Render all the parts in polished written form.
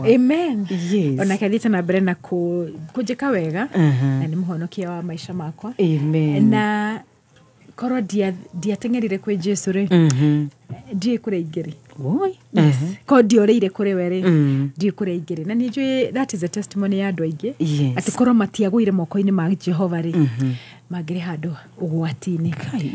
Amen. Yes. Ona kadita na mbere na kujika wega na ni muhonokia wa maisha makwa. Amen. Na koro diatengerire kwe Jesu re. Die kure igere. Woi. Ko dioreire kure were. Die kure igere. Na nijue that is a testimony ya andu aige. Yes. Ati koro matiagwire moko-ini ma Jehova re. Magire handu ugwati-ini.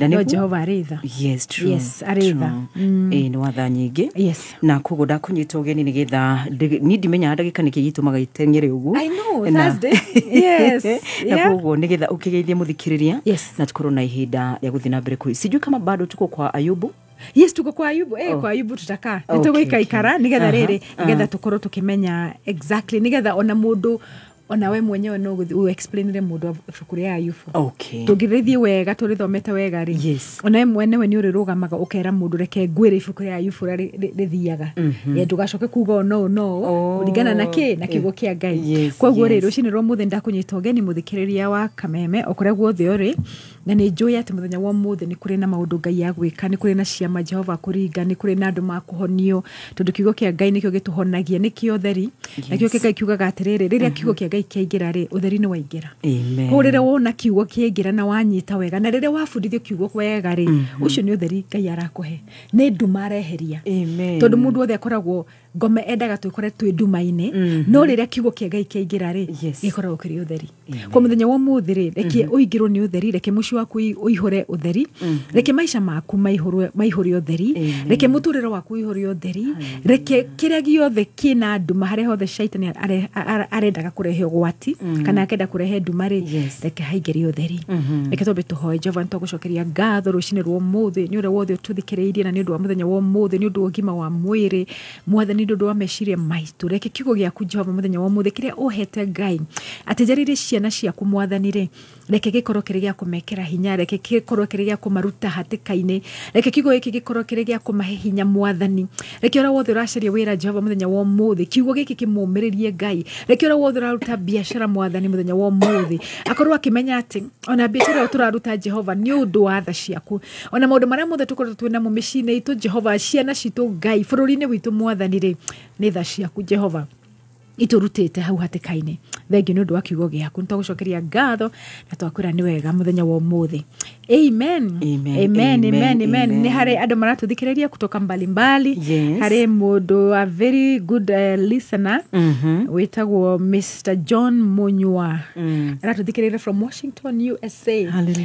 No Jehova aretha. Yes, true. Yes, aretha. Ni watha nyingi. Yes. Na kogo ndakunyita ugeni nigetha ni ndimenya ndagika niki gituma itengere ugu. I know, Thursday. Yes. Na kogo nigetha ukigeithie muthikiriria. Yes. Na tukoro na ihinda ya guthina mbere kuri. Sijui kama bado tuko kwa Ayubu. Yes, tuko kwa Ayubu. Kwa Ayubu tutaka. Nitugo ikara nigetha riri nigetha tukoro tukimenya exactly nigetha ona mundu ona we mwenyewe no explainire mundu ibuku ria Ayubu. Okay. Tugirithie wega turithomete wega ri. Yes. Ona we mwenyewe ni urirugamaga ukera mundu reke ngwire ibuku ria Ayubu rithiaga. Ye ndugacoke kuga no uringana na kiugo kia Ngai. Koguo ri rucini rwo muthe ndakunyita ugeni muthikiriria wa Kameme okore guothe uri na ni njui ati muthenya wa muthe ni kuri na maundu Ngai agwika ni kuri na ciama Jehova kuringa ni kuri na andu makuhonio tondu kiugo kia Ngai nikio gituhonagia nikio theri nakio Ngai kiugaga atiriri riria kiugo kia Ngai kiingira ri utheri ni waingira. Amen. Kurire wona kiugo kiingira na wanyita wega na riria wafundithio kiugo wega ri ucio ni utheri Ngai arakuhe ni nduma reheria. Amen. Tondu mundu othe akoragwo ngome endaga twikore twi nduma-ini no riria kiugo kia Ngai kiingira ri gikoragwo kiri utheri. Kwa muthenya wa muthi ri reke uingirwo ni utheri reke muci waku uihore utheri reke maisha maku maihore utheri reke muturiro waku uihore utheri reke kiria giothe kina nduma haria hothe shaitani arendaga kurehe ugwati kana akenda kurehe nduma ri reke haingire utheri reke tobe tuhoe Jehova ntugucokeria ngatho rucini rwo muthi ni uri wothe ututhikiriirie na ni undu wa muthenya wa muthi ni undu wa ugima wa mwiri mwathani ni undu wa meciria maitu reke kiugo giaku Jehova muthenya wa muthi kiria uhete Ngai atijaririe ciana ciaku mwathani ri reke gikorwo kiri gia kumekera hinya reke gikorwo kiri gia kumaruta hatikaini reke kiugo giki gikorwo kiri gia kumahe hinya mwathani reke ora wothe uracaria wira Jehova muthenya wa muthi kiugo giki kimumiririe Ngai reke ora wothe uraruta biashara mwathani muthenya wa muthi akorwo akimenya ati ona biashara turaruta Jehova ni undu wa tha ciaku ona maundu maria mothe tukorwo twina mu micini itu Jehova ciana citu Ngai bururi-ini witu mwathani ri ni tha ciaku Jehova iturutite hau hatikaini thengio ni undu wa kiugo giaku nitugucokeria ngatho na twakwira ni wega muthenya wa umuthi. Amen. Amen. Amen. Amen. Ni hari andu maratuthikiriria kutoka mbalimbali. Hari mundu a very good listener witagwo Mr. John Munywa aratuthikiriria from Washington, USA.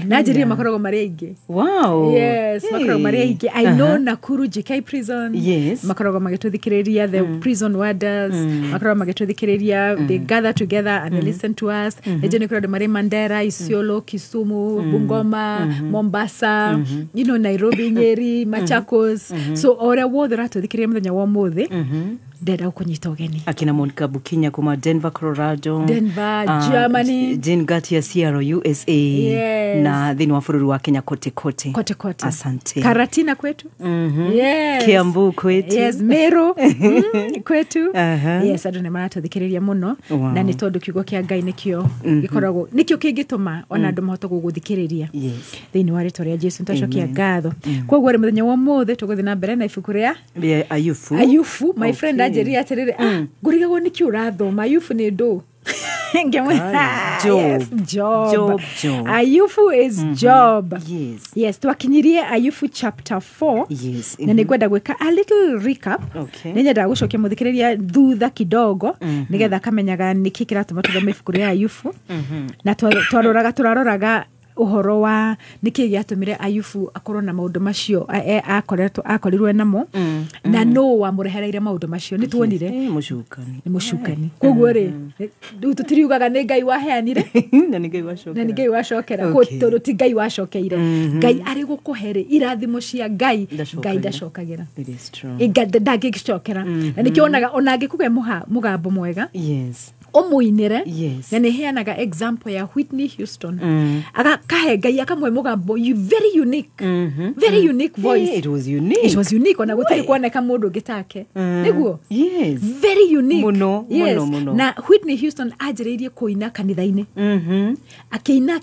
Na njiri makoragwo mari aingi. Wow. Yes, makoragwo mari aingi. I know Nakuru JK prison. Yes. Makoragwo magituthikiriria the prison warders. Makoragwo magituthikiriria they gather together and they listen to us. Ejeni kurado mari Mandera, Isiolo, Kisumu, Bungoma, Mombasa, you know, Nairobi, Nyeri, Machakos. So ora wothe ratuthikiria muthenya wa muthi ndenda ukunyita ugeni akina Monica Bukinya kuma Denver, Colorado, Germany, Jane Gatia Seattle, USA, na thini wa bururi wa Kenya kote. Asante. Karatina kwetu. Yes. Kiambu kwetu. Yes, Meru kwetu. Yes, andu nimaratuthikiriria muno na ni tondu kiugo kia Ngai nikio gikoragwo nikio kingituma ona andu mahota guguthikiriria. Yes. Thini wa rito ria Jesu ntacokia ngatho. Koguo ri muthenya wa muthi tuguthi na mbere na ibuku ria Ayubu, my friend ajeri atiriri ngurigagwo nikio urathoma Ayubu ni ndu Job. Ayubu is Job. Yes, twakinyirie Ayubu chapter 4. Yes. Na nigwenda gwika a little recap. Ninyenda gucokia muthikiriria thutha kidogo nigetha kamenyaga niki kiratuma tuthome ibuku ria Ayubu. Na turaroraga uhoro wa niki giatumire Ayubu akorwo na maundu macio akorirwe namo na no wa murehereire maundu macio ni tuonire ni mucukani koguo ri tutiriugaga ni Ngai waheanire na ni Ngai wacokera ko tondu ti Ngai wacokeire Ngai ari gukuhere irathimo cia Ngai ndacokagira it is true ndangigicokera na nikionaga ona ngikuge mugambo mwega umuinire Yes. na neheanaga example ya Whitney Houston akahe Ngai akamwe mugambo you very unique very unique voice. It was unique. It was unique ona gutiri kuoneka mundu gitake niguo Yes. very unique Muno, yes. muno, muno. Na Whitney Houston ajiririe kuina kanitha-ini akeina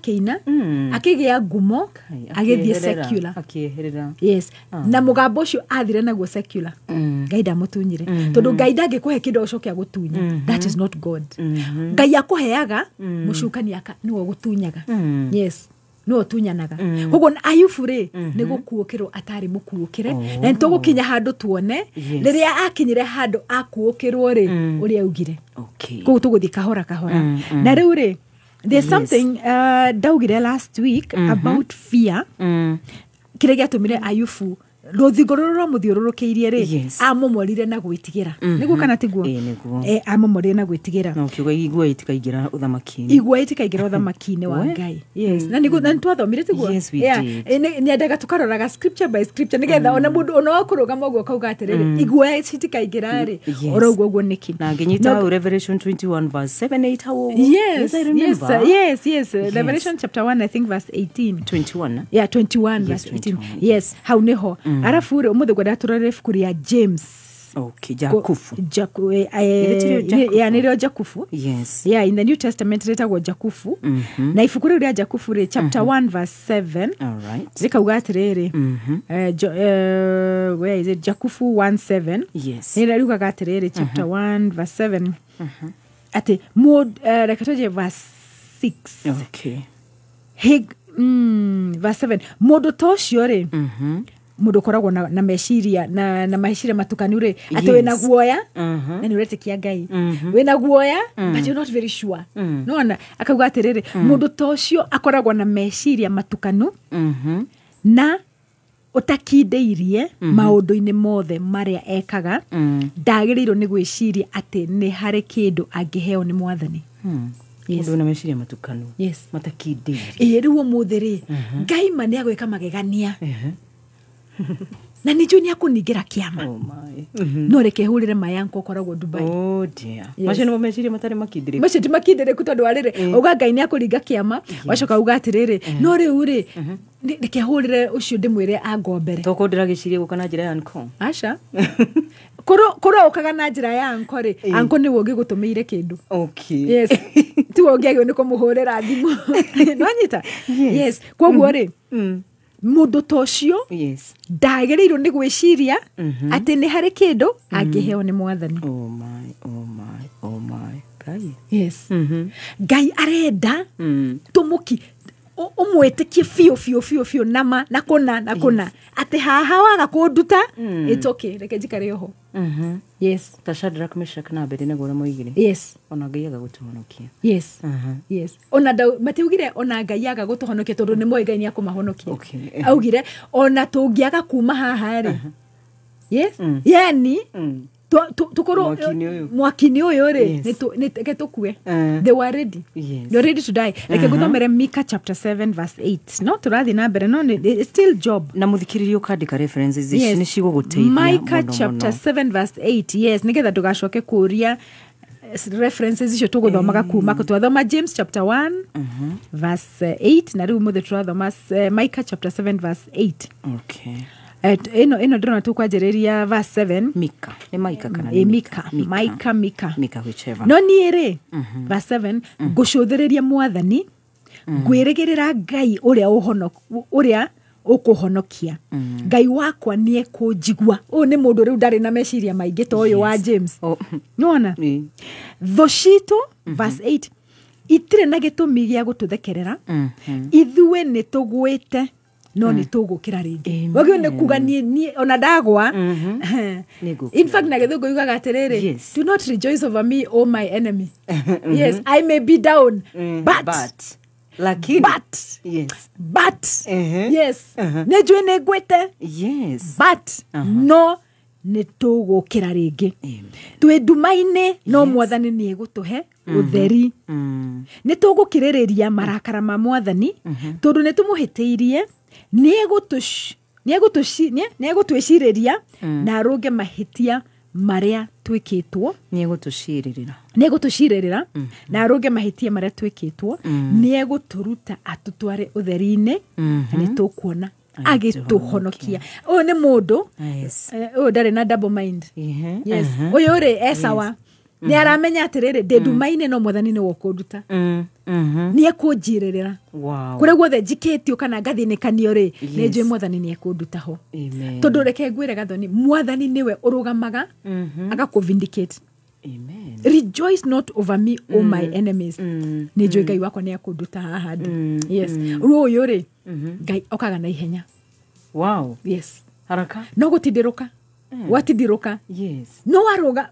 akigia ngumo agithie secular akieherera yes na mugambo ucio athire naguo secular Ngai ndamutunyire tondu Ngai ndangikuhe kindu ucoke agutunya that is not God. Ngai akuheaga mucukani aka niwe gutunyaga yes no tunyanaga koguo ayufure ni gukuukirwo atari mukuukire na nitugukinya handu tuone riria akinyire handu akuukirwo ri uria ugire koguo tuguthi kahora na riu ri there's something daugire last week about fear kire giatumire ayufu ruthingo ruru rwa muthiururukiirie ri amomorire na gwitigira niguo kana tiguo amomorire na gwitigira no kiuga igua itikaingira uthamaki-ini wa Ngai yes na niguo na twathomire tiguo yes we did ni endaga tukaroraga scripture by scripture nigetha ona mundu ona okurugama uguo kauga atiriri igua itikaingira ri oraugo uguo niki na nginyita Revelation 21 verse 7-8 how yes Revelation chapter 1 I think verse 18 21 21 verse 18 yes how niho arafu ri umuthe gwenda turore ibuku ya James Jakufu nirio Jakufu yes in the New Testament retagwo Jakufu na ibuku riu ria Jakufu ri chapter 1 verse 7 all right rikauga atiriri where is it Jakufu 1:7 yes ni riugaga atiriri chapter 1 verse 7 ati rekatoje verse 6 verse 7 mundu tocio ri mundu koragwo na meciria na meciria matukanu ri ati wena guoya na ni uretikia Ngai wena guoya but you're not very sure no akauga atiriri mundu tocio akoragwo na meciria matukanu na utakindeirie maundu-ini mothe maria ekaga ndagiriirwo ni gwiciria ati ni hari kindu angiheo ni Mwathani mundu na meciria matukanu matakindeirie riu umuthi ri Ngai ma ni agwika magegania na nijo ni akuningira kiama no reke hurire mayanko koragwo Dubai macio no meciria matari makindire macio ti makindire kutondu warire uga Ngai ni akuringa kiama wacoka uga atiriri no riu ri reke hurire ucio ndimwire angombere toko ndiragiciria guka na njira ya anko aca koro ukaga na njira ya anko ri anko ni wogi gutumeire kindu yes ti wogi agio ni kumuhurira thimu no nyita yes koguo ri mundu tocio ndagiriirwo ni gwiciria ati ni hari kindu angiheo ni Mwathani oh my Ngai yes Ngai arenda tumuki umwetikie fio nama na kuna ati haha waga kunduta it's okay reke njikare ho yes ta Shadrach Meshach na Abednego na moigire yes ona Ngai aga gutuhonokia yes ona matiugire ona Ngai aga gutuhonokia tondu ni moi Ngai ni akumahonokia augire ona tungiaga kuma haha ri yes yani tukoro mwakini uyu ri ni tukue they were ready you're ready to die like guthomere Mika chapter 7 verse 8 no turathi na mbere no it's still job na muthikiririe ukandika references ici ni ciguguteithia Mika chapter 7 verse 8 yes nigetha ndugacoke kuria references icio tuguthomaga kuma twathoma James chapter 1 verse 8 na riu muthe turathoma Mika chapter 7 verse 8 ino ndona tukwanjiriria verse 7 Mika ni Mika kana Mika whichever no ni ri verse 7 ngucuthiriria Mwathani ngwirigirira Ngai uria ukuhonokia Ngai wakwa ni ekunjigua ni mundu riu ndari na meciria maingi to uyu wa James nona tho citu verse 8 itire na gitumi gia gututhekerera ithue ni tugwite no ni tugukira ringi wagio ne kuga ni ona ndagwa in fact na githungu yugaga atiriri do not rejoice over me o my enemy yes I may be down but lakini yes nejwe ne gwete but no ni tugukira ringi twi ndumaine no Mwathani ni egutuhe utheri ni tugukiririria marakara ma Mwathani tondu ni tumuhitiirie ni egutwiciriria na aruge mahitia maria twikitwo niegutuciririra na aruge mahitia maria twikitwo nieguturuta atutware utheri-ini ni tukuona agituhonokia uyu ni mundu uyu ndari na double mind yes uyu ri esawa ni aramenya atiriri ndumaine no mwathani ni wokunduta ni ekunjiririra kure guothe njikitio kana ngathinekanio ri ni njui mwathani ni ekunduta ho tondu reke ngwire gathoni mwathani niwe urugamaga agakuvindicate rejoice not over me o my enemies ni njui ngai wakwa ni ekunduta haha yes uyu ri ngai okaga na ihenya yes haraka no gutindiruka watindiruka yes no waruga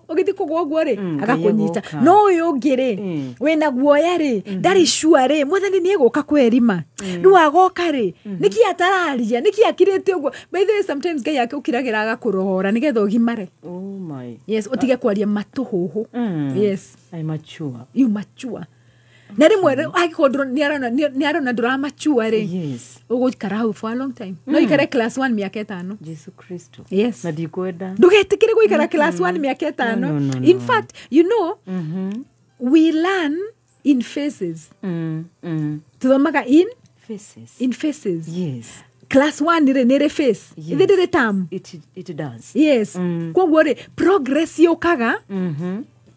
ugithikugwo guo ri agakunyita no uyu ngiri wina guoya ri ndari sure ri mwathani ni eguka kwerima ndu agoka ri niki atararia niki akirite uguo by the way sometimes ngai yake ukiragira agakurohora nigetha ugimare yes utige kwaria matuhuhu yes you mature na rimwe agikondro ni arona nduramachua ri ugukara hau for a long time no ikare class 1 miaka 5 Jesu Kristo yes na dikwenda ndugetikire guikara class 1 miaka 5 in fact you know we learn in phases tuthomaga in phases yes class 1 ni re phase ithire term it does yes kwa ri progress yokaga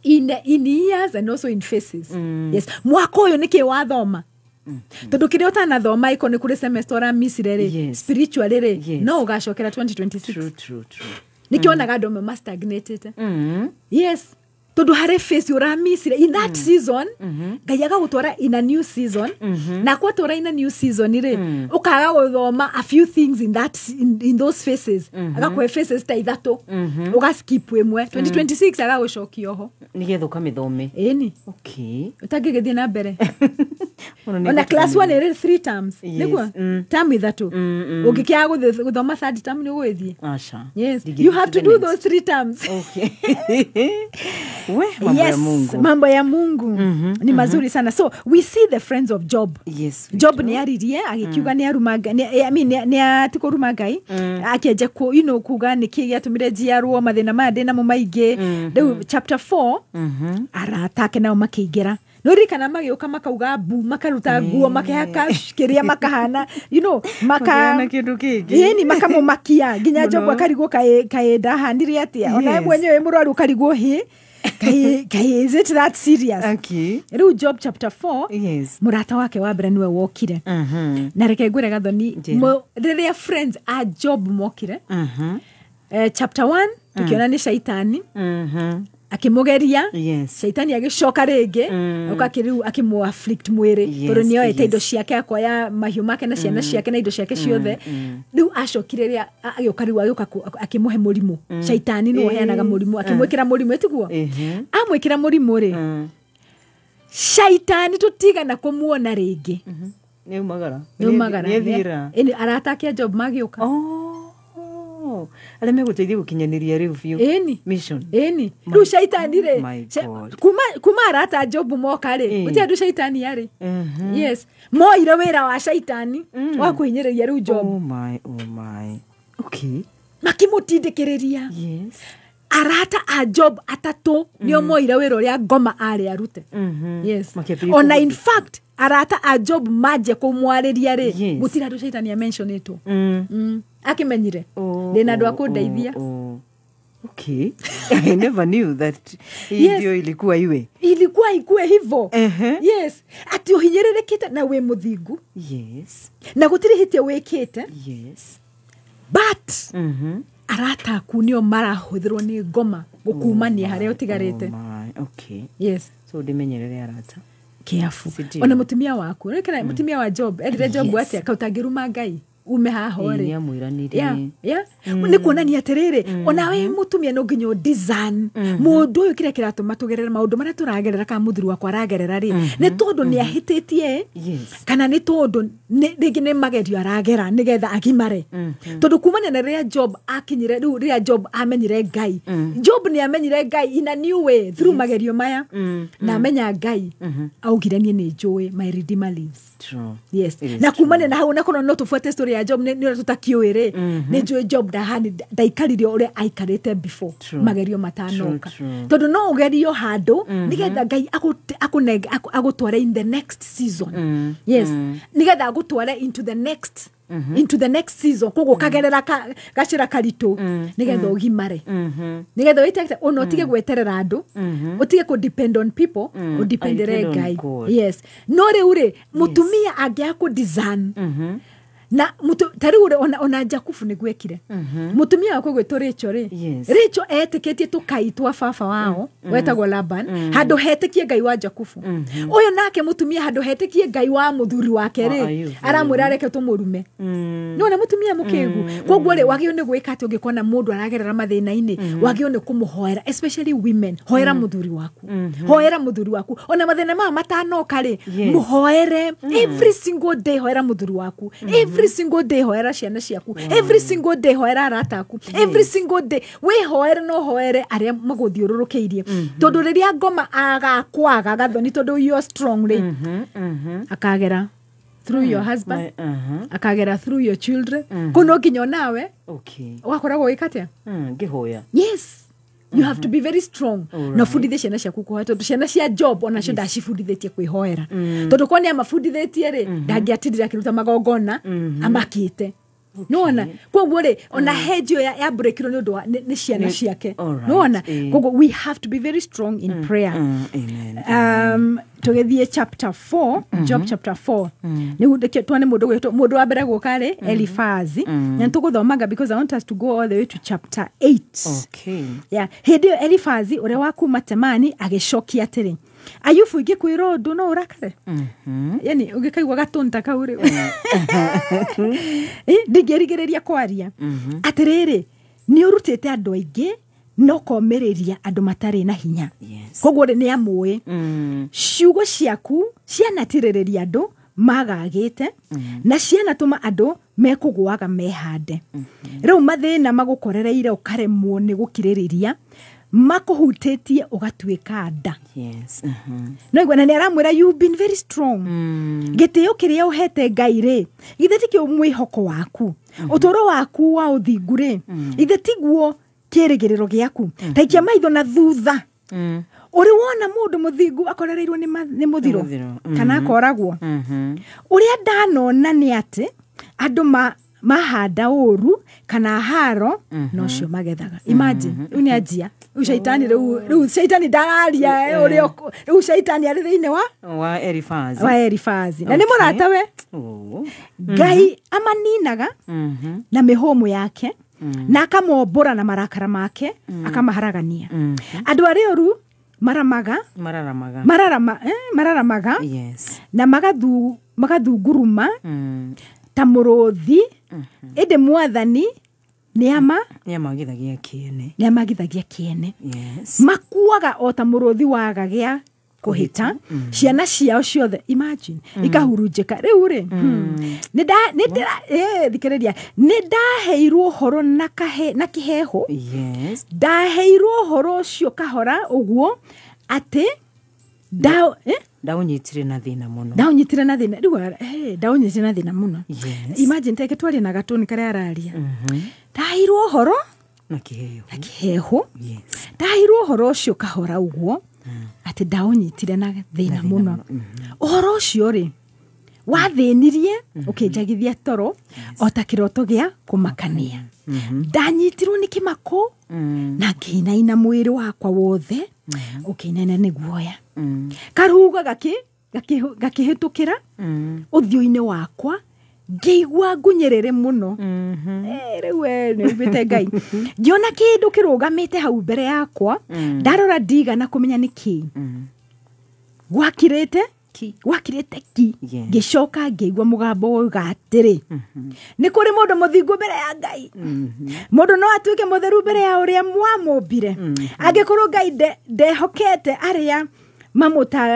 in years and also in phases yes mwaka uyu niki wathoma tondu kire utanathoma iko ni kuri semester ra misire ri spiritually ri no ugacokera 2026 true niki onaga andu me stagnated yes tondu hare phase ura misire in that season ngai agagutwara in a new season na kwatwara in a new season ri ukaga guthoma a few things in those phases agakwe phases ta ithatu ugaskip imwe 2026 agagucokio ho nigetha ukamithome eni okay utangigithie na mbere ona class 1 iri 3 terms niguo term ithatu ugikia guthoma third term ni gwithie asha yes you have to do those 3 terms okay mambo ya Mungu ni mazuri sana. So we see the friends of Job. Yes, Job ni aririe agikiuga ni arumaga ni atikuru Ngai akeje ku kuga ni kiatumire jiarwo mathina made na mumaingi chapter 4 aratake nao makiingira nori kana magiuka makauga bu makaruta nguo makihaka kiria makahana maka kindu kingi yeni makamumakia ginya Job akarigwo kaenda handire atia ona mwenyewe murwaru karigwo hi is it that serious? Okay. Riu Job chapter 4 yes murata wake wa mbere niwe wokire na reke ngwire gathoni riria friends a Job mokire chapter 1 tukiona ni shaitani akimugeria shaitani agicoka ringi ukakiriu akimu afflict mwiri tondu nio etaindo ciake akoya mahiu make na ciana ciake na indo ciake ciothe riu acokire ria agikariu agioka akimuhe murimu shaitani no heanaga murimu akimwikira murimu etiguo amwikira murimu ri shaitani tutigana kumuona ringi ni umagara ni aratakia Job magioka ale meguteithia gukinyaniria riu biu mission riu shaitani ri kuma arata Job moka ri uti andu shaitani yari yes moire wira wa shaitani wa kuhinyiriria riu Job oh my okay makimutindikiriria yes arata a Job atatu nio moire wira uria ngoma ari arute yes ona in fact arata a Job maje kumwariria ri gutira andu shaitani mention ito akimenyire ndina andu akundeithia okay I never knew that hiyo ilikuwa ikue hivyo yes ati uhinyererekete na we muthingu yes na gutiri hitie wikite yes but arata aku nio marahuthirwo ni ngoma gukumania haria utigarite okay yes so ndimenyerere arata careful ona mutumia waku rekera mutumia wa Job endire Job atia kautangiruma Ngai ume haho ri ni kuonania atiriri ona we mutumia no nginyo design mundu uyu kire kiratuma tugerera maundu maria turagerera ka muthuru wakwa aragerera ri ni tondu ni ahititie kana ni tondu ringi ni magerio aragera nigetha akimare tondu kumania na ria Job akinyire ria Job amenyire Ngai Job ni amenyire Ngai in a new way through magerio maya na amenya Ngai augiranie ni njui my redeemer lives true yes na kumania na hau na kono no tufuate story ya Job nĩ tutakiũĩ rĩ nĩ njũĩ Job ndaikarire ũrĩa aikarĩte before magerio matanoka tondũ no ũgerio handũ nĩgetha Ngai agũtware in the next season yes nĩgetha agũtware into the next season koguo kagerera gacira karitũ nĩgetha ũgimare nĩgetha wĩte ona ũtige gweterera andũ ũtige ku depend on people ũdependere Ngai yes no rĩu rĩ mũtumia angĩaga ku design na tari ona Jakubu nĩgwekire mutumia wako gwetwo Rachel Rachel etĩkĩtie tukai twa baba wao wetagwo Laban handũ hetĩkie Ngai wa Jakubu ũyũ nake mutumia handũ hetĩkie Ngai wa muthuri wake rĩ aramwĩra areke tũmũrume none mutumia mũkĩgu koguo rĩ wagĩrĩirwo nĩ gwĩka atĩ ũngĩkona mũndũ aragerera mathĩna-inĩ wagĩrĩirwo nĩ kũmũhoera especially women hoera muthuri waku ona mathĩna maya matanoka rĩ mũhoere every single day hoera muthuri waku every single day hoera ciana ciaku every single day hoera arata aku every single day we hoere no hoere aria maguthiũrũrũkĩirie tondu riria ngoma agakwaga gathoni tondu you are strong rĩ akagera through your husband akagera through your children kuno nginya nawe wakoragwo wikatia ngihoya yes you have to be very strong na fundithie ciana ciaku kuhoya tondu ciana cia Job ona cio ndacibundithĩtie kwĩhoera tondu kone amabundithĩtie rĩ ndangĩatindire akiruta magongona amakĩte nona koguo rĩ ona hejo ya breakiro nĩ ũndũ nĩ ciana ciake nona koguo we have to be very strong in prayer amen tugethie chapter 4 Job chapter 4 nĩ tuone mũndũ wa mbere gũka rĩ Elifazi na tũgũthomaga because I want us to go all the way to chapter 8 okay yeah hĩndĩ ĩyo Elifazi ũrĩa wa kuma Temani agĩcokia atĩrĩ Ayubu ingĩkwĩra ũndũ no ũrakare yani ũngĩkaigua gatũnta kau rĩ ndingĩrigĩrĩria kwaria atĩrĩrĩ nĩ ũrutĩte andũ aingĩ no komĩrĩria andũ matarĩ na hinya koguo nĩ amũĩ ciugo ciaku cianatirĩrĩria andũ magagĩte na cianatũma andũ mekũgũaga mehande rĩu mathĩna magũkorereire ũkaremwo nĩ gũkirĩrĩria makuhutĩtie ũgatuĩka nda no igwana nĩ aramwĩra you've been very strong gĩtĩo kĩrĩa ũhete Ngai rĩ githĩ ti kĩo mwĩhoko waku ũtũũro waku wa ũthingu rĩ githĩ tiguo kĩrĩgĩrĩro gĩaku taikia maitho na thutha ũrĩ wona mũndũ mũthingu akorereirwo nĩ mũthiro kana akoragwo ũrĩa ndanona nĩ atĩ andũ mahanda ũru kana haro no cio magethaga imagine ũnĩ ajia shaitani rĩu shaitani ndararia ũrĩa rĩu shaitani arĩ thĩinĩ wa Elifazi na nĩ mũrata we Ngai amaninaga na mĩhũmũ yake na akamombora na marakara make akamaharagania andũ arĩa ũru mararamaga na magathunguruma ta mũrũthi ĩndĩ mwathani nĩamagithagia kĩene makuaga o ta mũrũthi wagagĩa kũhĩta ciana ciao ciothe imagine ikahurunjĩka rĩu rĩ thikĩrĩria nĩ ndaheirwo horo na kĩheho ndaheirwo horo ũcio kahora ũguo atĩ ndaũnyitire na thĩna mũno ndaũnyitire na thĩna mũno imagine teke twaria na gatũni karĩa araria ndaheirwo horo na kĩheho ndaheirwo horo ũcio kahora ũguo atĩ ndaũnyitire na thĩna mũno ũhoro ũcio rĩ wathĩnirie ũkĩnjagithia toro o ta kĩroto gĩa kũmakania ndanyitirwo nĩ kĩmako na ngĩinaina mwĩrĩ wakwa wothe ũkĩinaina nĩ guoya karuga gakĩhĩtũkĩra ũthiũ-inĩ wakwa ngĩigua ngunyĩrĩre mũno rĩu nĩ umbĩte Ngai ngĩona kĩndũ kĩrũgamĩte hau mbere yakwa ndarora ndigana kũmenya nĩ kĩ gwakirĩte ki ngĩcoka ngĩigua mũgambo woiga atĩrĩ nĩ kũrĩ mũndũ mũthingu mbere ya Ngai mũndũ no atuĩke mũtheru mbere ya ũrĩa mwamũmbire angĩkorwo Ngai ndehokete arĩa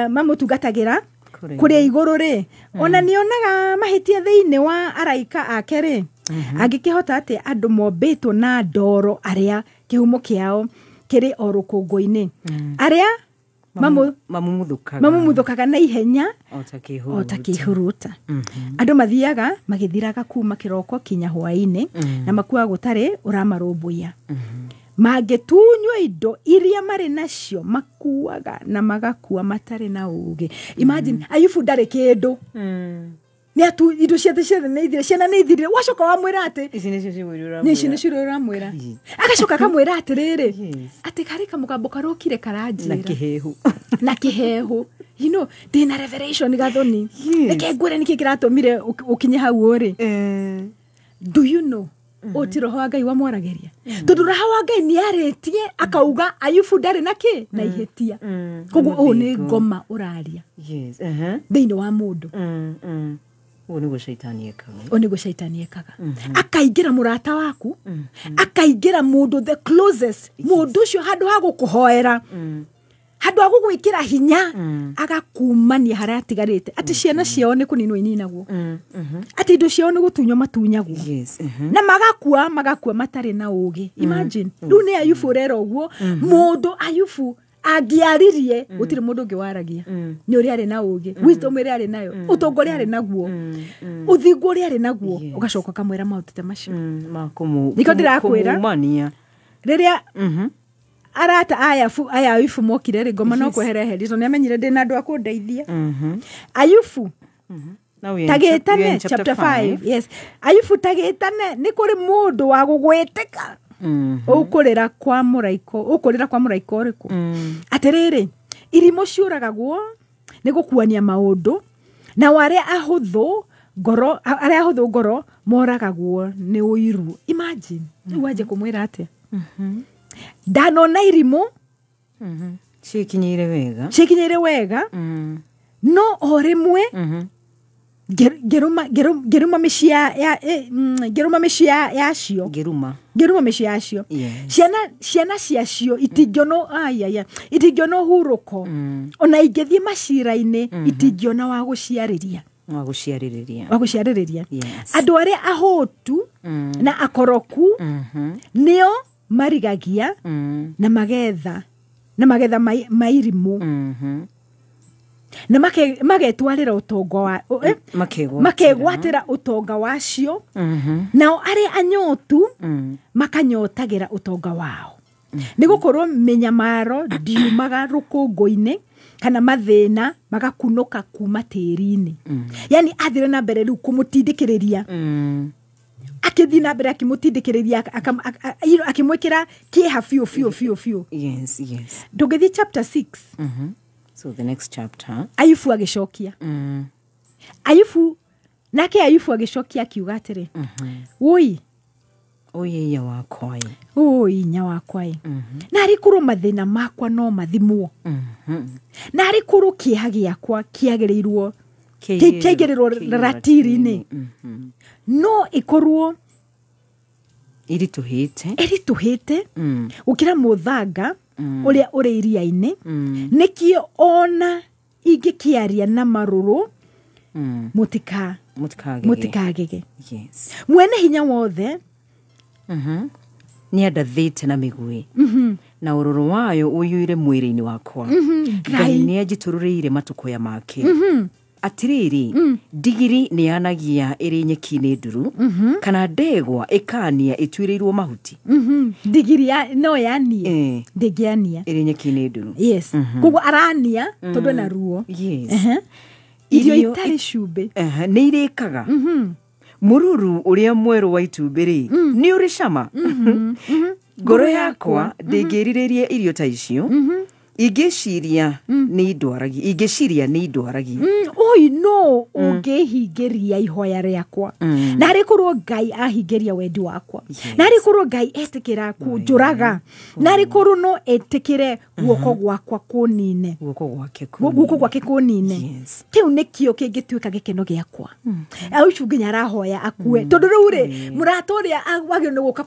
mamũtungatagĩra kũrĩa igũrũ rĩ ona nĩonaga mahĩtia thĩinĩ wa araika ake rĩ angĩkĩhota atĩ andũ mombĩtwo na ndoro arĩa kĩhumo kĩao kĩrĩ o rũkũngũ-inĩ arĩa mamumuthukaga na ihenya otakihuruta andu mathiaga magithiraga kuma kiroko kinya hwaini na makua gutari uramarumbuia mangetunywa indo iria mari nacio makuaga na magakua matari na uge. Imagine Ayubu ndari kindu ni atu indo ciothe neithire ciana neithire wacoka wamwira ati ici nĩ cio uramwira agacoka akamwira atiriri ati kari kamugambo karokire karanjira na kihehu you know ndina revelation gathoni nike ngwire niki kiratumire ukinye hau uri do you know otiro wa Ngai wa mwarageria tondu raha wa Ngai ni aretie akauga Ayubu ndari naki na ihetia koguo ni ngoma uraria thiini wa mundu Onigo shaitani ekaga. Akaingira murata waku, akaingira mundu the closest, mundu cio handu ha gukuhoera. Handu ha gugwikira hinya, agakumania haria atigarite. Ati ciana ciao ni kuninwo ininagwo. Ati indo ciao ni gutunywo matunyagwo. Na magakua matari na ugi. Imagine, riu ni Ayubu rero uguo, mundu Ayubu agiaririe gutire mundu ungi waragia ni uri ari na ugi wisdom iri ari nayo utongori ari naguo uthingu uri ari naguo ugacoka kamwira mautete macio niko ndirakwira riria arata aya Ayubu mokire ri ngoma no kweherehe so ni amenyire ndina andu akundeithia Ayubu tagitane chapter 5 yes Ayubu tagitane ni kuri mundu wa gugwitika ukurira kwa muraiko uriku atiriri irimo ciuragagwo ni gukuania maundu na waria ahuthu ngoro moragagwo ni uiru. Imagine waje kumwira atia ndanona irimo cikinyire wega no orimwe geruma mishia yacio ciana ciacio itingiono huruko ona ingethie macira-ini itingiono wa guciarĩria andu aria ahotu na akoroku nio marigagia na magetha mairimu na magetwarira utonga wa makegwatira utonga wacio nao ari anyotu makanyotagira utonga wao ni gukorwo menyamaro ndiumaga rukungu-ini kana mathina magakunuka kuma tiri-ini yani athire na mbere riu kumutindikiriria akithi na mbere akimutindikiriria akimwikira kieha fiu yes ndugithi chapter 6 so the next chapter Ayubu agicokia Ayubu agicokia akiuga atiri oi nya wakwai na ari kuru mathina makwa no mathimwo na ari kuru kieha giakwa kiagereirwo kiegereirwo ratiri-ini no ikorwo irituhite ukira muthanga uria uri iria-ini nikio ona ingikiaria na maruru mutikagege mwene hinya wothe ni andathite na migui na ururu wayo uyuire mwiri-ini wakwa Ngai ni ajitururiire matukoya make atiriri digiri ni yanagia iri nyeki-ini nduru kana ndegwa ikania itwirirwo mahuti digiri no yanie ndigiania iri nyeki-ini nduru yes kugo arania tondu na ruo yes irio itari cumbi ni irikaga mururu uria mweru wa itumbiri ni uri cama ngoro yakwa ndingiriririe irio ta icio igeciria ni indwaragia oi no ungehingiria ihoya riakwa na ari kurwo Ngai ahingiria wendi wakwa na ari kurwo Ngai etikira kunjuraga na ari kurwo no etikire guoko gwakwa kunine guoko gwake kunine kiu nikio kingituika gikeno giakwa Ayubu nginya arahoya akue tondu riu ri murata uria agwagio ni guka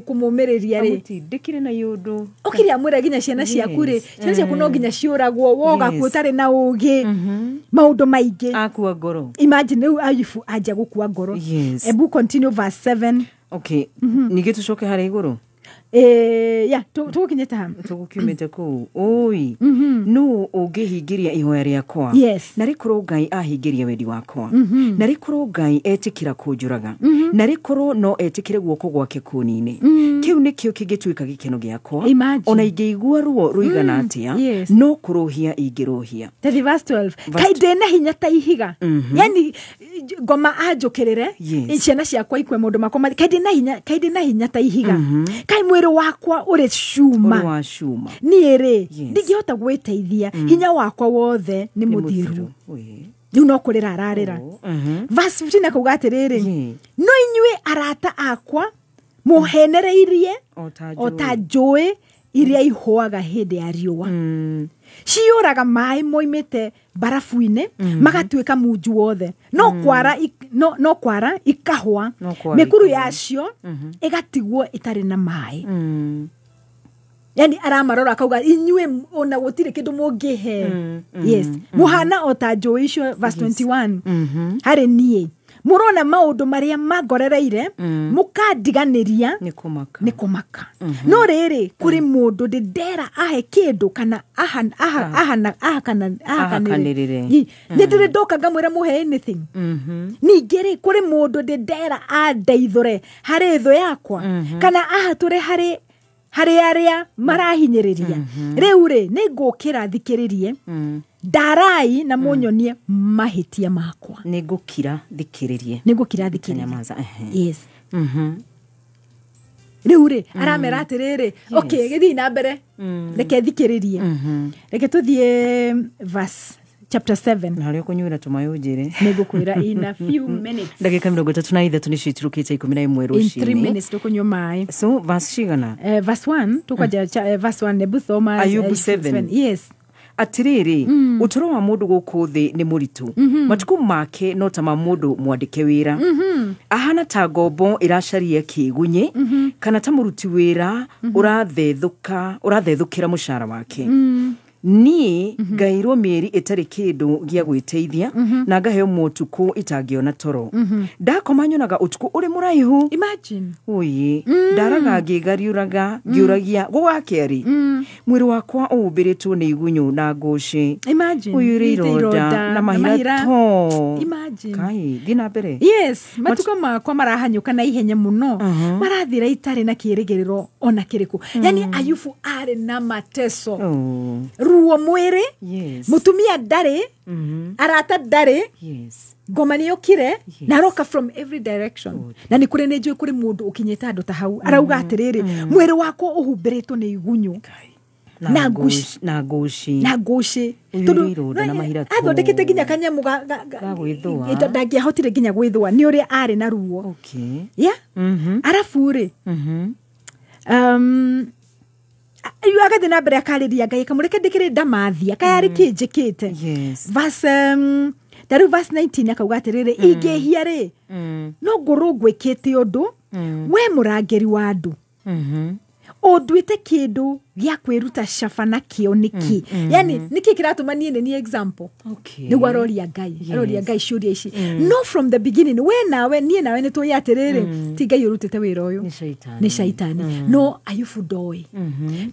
kumumiriria ri ndikire na yundu ukiria mwira nginya ciana ciaku ri ciana ciaku no nginya ciuragwo woga kutari na ugi maundu maingi akua ngoro. Imagine Ayubu aja gukua ngoro. Ebu continue verse 7. Okay. Ninge tucoke hari iguru ya tugukinyete ha tugukiumite kuu oi no ungihingiria ihoya riakwa na rikorwo Ngai ahingiria wendi wakwa na rikorwo Ngai etikira kunjuraga na rikorwo no etikire guoko gwake kunine kiu nikio kingituika gikeno giakwa ona ingeigua ruo ruigana atia no kuruhia ingiruhia. Verse 12 kaide na hinya ta ihiga yani ngoma anjukirire ciana ciakwa ikwe mundu makoma kaide na hinya ta ihiga kai mwiri wakwa uri cuma niere ndigihota gwiteithia hinya wakwa wothe ni muthiru riu no kurira ararira. Verse 15 akauga atiriri no inyue arata akwa muhenereirie otajoi iria ihoaga hindi ya riua ciuraga mai moimite barafu-ine magatuika munju wothe no kwara ikahwa mikuru yacio igatigwo itari na mai yani aramarora akauga inyue ona gutire kindu mungihe muhana otajoi icio. Verse 21 hari nie murona maundu maria magorereire mukandiganiria ni kumaka no riri kuri mundu ndera ahe kindu kana ahakanirire ndire ndoka ngamwira muhe anything ningiri kuri mundu ndera andeithore hari tho yakwa kana ahature hari aria marahinyiriria riu ri ningukira thikiririe darai na munyonie mahitia makwa ningukira thikiririe yes riu ri aramera atiriri okay githi na mbere reke thikiririe reke tuthie verse chapter 7 na rio kunyura tumayujire nigukwira in a few minutes ndagika 33 ni citurukite 11 rucini in 3 minutes tukunywa mai. So verse shigana verse 1 tukaja verse 1 nebuthoma Ayubu 7 yes atiriri utoro wa mundu guku thi ni muritu matuku make no ta mundu mwandike wira ahana ta ngombo iracaria kigunye kana ta muruti wira urathethukira mushara wake ni gairwo mieri itari kindu gia gwiteithia na ngaheo mutuku itagiona toro ndakomanyonaga utuku uri muraihu imagine oyi ndaraga ngigariuraga ngiuragia gugakeri mwiri wakwa ubiritwo ni igunyu na ngoshi imagine uyuri iroda na mahira to imagine kai dina bere yes matuko makwa marahanyuka na ihenya muno marathira itari na kirigiriro ona kiriku yani Ayubu ari na mateso ruo mwiri mutumia ndari arata ndari ngoma ni yokire na roka from every direction na ni kuri nejwe kuri mundu ukinyeta ndo ta hau arauga atiriri mwiri wako uhumbiritwo ni igunyu na ngoshi tundu na mahira to athondekete ginya kanyamu ndangihotire ginya gwithwa ni uri ari na ruo arafu ri agathi na mbere akariria Ngai akamureke ndikire ndamathia kayari kinjikite verse daru verse 19 akauga atiriri ingehia ri no ngurungwikite undu we murangeri wa andu odwite kindu gya kwiruta shafana kio niki yani niki kiratuma ni example ni waroria Ngai shuria ici no from the beginning we nawe ni to yatiriri ti Ngai urutite wira uyu ni shaitani no Ayubu ndoi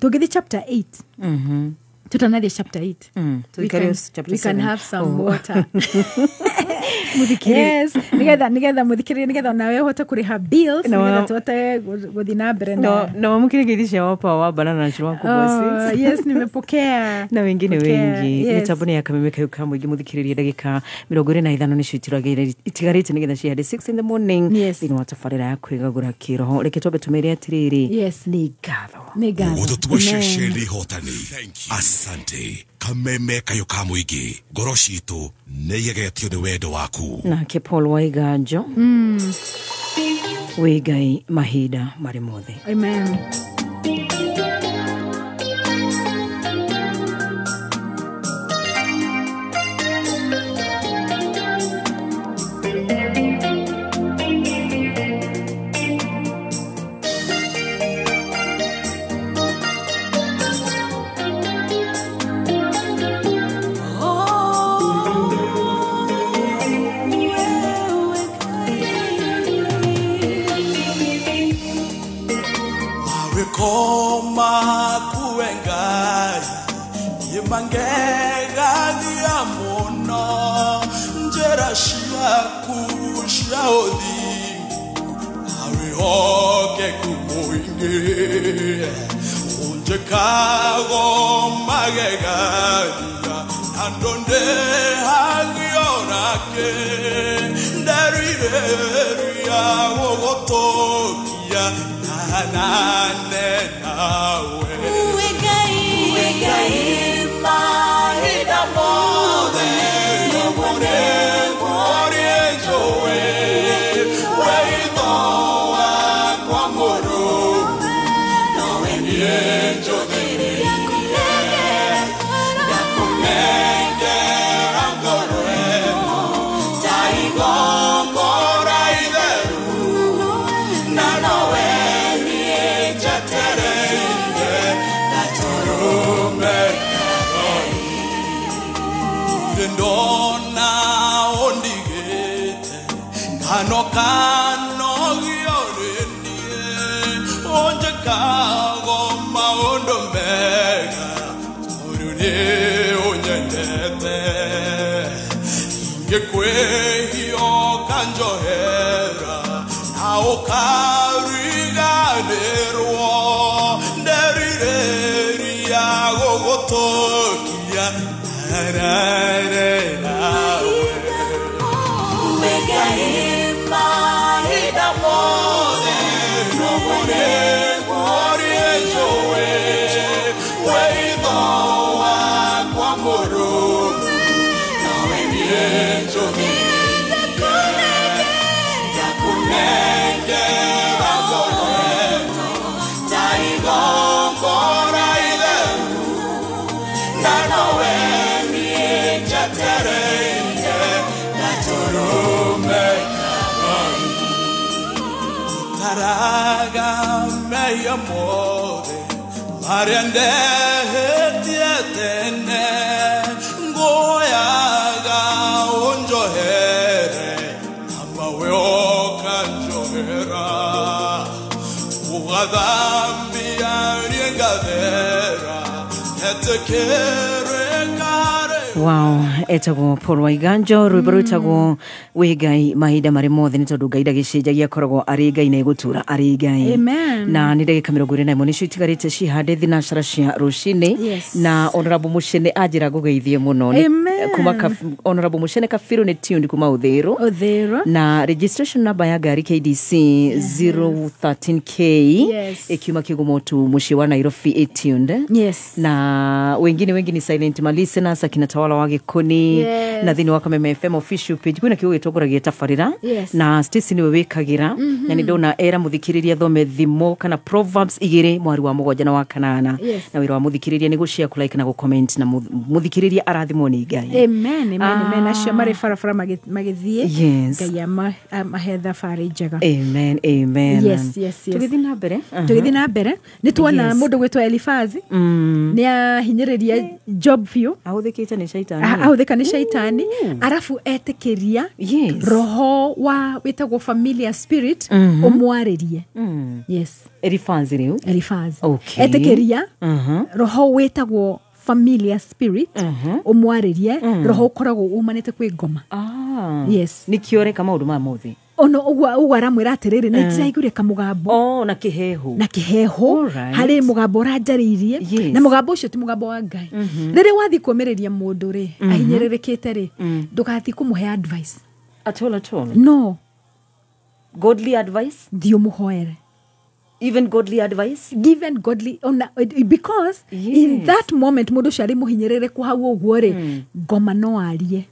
tugithi chapter 8 tutanathia chapter 8 we can have some water yes nigetha muthikirire nigetha nawe uhote kuriha bills nigetha tuhote guthi na mbere na mukire githi cia wapa wa banana na chwa kubwa yes nimepokea na wengine wengi mitambo ya kamemeka yuka mwingi muthikiririe ndagika 25 ni cituragire itigarite nigetha cia 6 in the morning ni watafarira ya kwigagura kiroho reke tobe tumere atiriri ni gatho ututuashesheri hotani asante kameme kayuka mwingi ngoro citu niyegetio ni wendo waku nake Paul Waiganjo wigai mahida mari mothe amen. Koma kuengai Yemangega diamono Njera shiaku shaodi Awe hoke kumoinge Unje kago magega dia Nandonde hagionake Nderireria wogotokia Nanane nawe Uegai mahida mode Nobone mori enjoe Weidoa kwa moro Noe nienjo diri Yakumenge rangoroe Taigo mora ideru Nanoe Ndona ondigete kano giorenie onje kago maondo mega torune onyendete ngekweyo kanjohera naokariganero nderireria gogotokia Taraga me amore Mariande tietene Goyaga onjohere Amawe okanjohera Ugadambi ariengadera Etekere kare Wow, etago Paul Waiganjo rwimbo rwitagwo wigai mahida mari mothe ni tondu Ngai ndagicenjagia koragwo ari Ngai na igutura ari Ngai. Amen. Na ni ndagika 24 nicio itigarite cihande thinacara cia rucini na Honorable Mucene ajira gugeithie muno ni kuma Honorable Mucene Kafiru ni tuned kuma Uthiru na registration number ya gari KDC 013K ikiuma Kigumotu muci wa Nairobi tuned na wengine silent listeners akina Tawala wa Gikoni na thini wa Kameme FM official page kwina kiugo gitogoragia tafarira na Stacy niwe wikagira na ni ndona era muthikiriria thome thimo kana Proverbs 2 mwari wa mugonja na wa kanana na wira wa muthikiriria ni gushare ku like na ku comment na muthikiriria arathimo ni Ngai. Amen acio mari farafara magithie Ngai mahetha fari njega. Amen yes tugithi na mbere ni tuona mundu gwitwa Elifazi ni ahinyiriria job view ahudhikite ni shaitani arafu etekeria roho wa witagwo familiar spirit omwaririe Elifazi etekeria roho witagwo familiar spirit omwaririe roho koragwo umanite kwi ngoma nikiore kama maundu ma muthi ono ugwara mwira atiriri ni tiraiguire kamugambo na kihehu hari mugambo ranjaririe na mugambo ucio ti mugambo wa Ngai riri wathi kuomereria mundu ri ahinyererekete ri ndugathi kumuhe advice at all no godly advice dio muhoere even godly advice given godly because in that moment mundu shari muhinyerere ku hau uguo ri ngoma no arie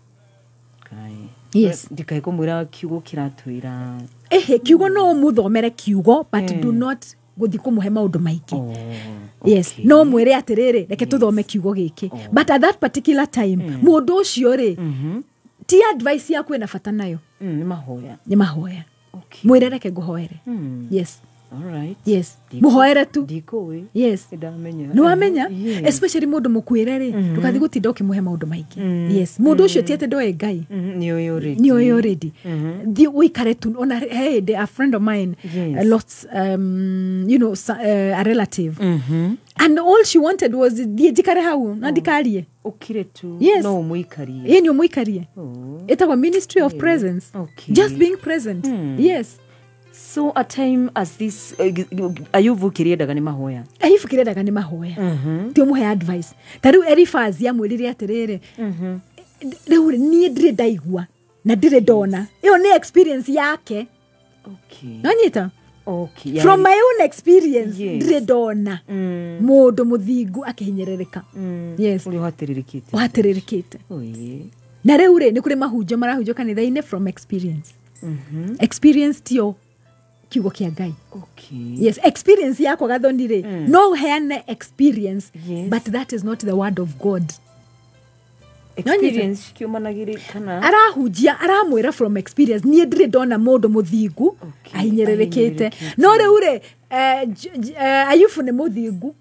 ndikai kumwira kiugo kiratwira kiugo no muthomere kiugo but do not guthi kumuhe maundu maingi no mwire atiriri reke tuthome kiugo giki but at that particular time mundu ucio ri ti advice yaku ina bata nayo ni mahoya mwire reke nguhoere Alright. Yes. Muhoere tu. Ndikũĩ. Yes. Ndamenya. Nĩ wamenya? Yes. Especially mũndũ mũkwĩre rĩ, ndũgathiĩ gũtinda ũkĩmũhe maũndũ maingĩ. Yes. Mũndũ ũcio ti atĩ ndoĩ Ngai. Nĩ ũyũ already. Nĩ ũyũ already. Thiĩ ũikare tu ona hey, a friend of mine lost you know a relative. And all she wanted was thiĩ njikare hau na ndikarie. Ukire tu. Yes. No ũmũikarie. Yeye nĩ ũmũikarie. Ĩtagwo ministry of presence. Okay. Just being present. Yes. So a time as this Ayubu kiriendaga nĩ mahoya. Ayubu kiriendaga nĩ mahoya. Ti ũmũhe advice. Ta rĩu Eliphaz amwĩrire atĩrĩrĩ. Rĩu niĩ ndirĩ ndaigua na ndirĩ ndona. Ĩyo nĩ experience yake. Okay. Nanyita? Okay. From my own experience, ndirĩ ndona mũndũ mũthingu akĩhinyĩrĩrĩka. Yes. Uri ũhatĩrĩrĩkĩte. Ũhatĩrĩrĩkĩte. Oye. Na rĩu rĩ nĩ kũrĩ mahunjio marahunjio kanitha-inĩ from experience. Experience tio kiugo kia Ngai. Okay. Yes, experience yako gathoni rĩ. No heane experience, but that is not the word of God. Experience kiumanagĩrĩ kana arahunjia aramwĩra from experience niĩ ndirĩ ndona mũndũ mũthingu ahinyĩrĩrĩkĩte. No rĩu rĩ Ayubu nĩ mũthingu.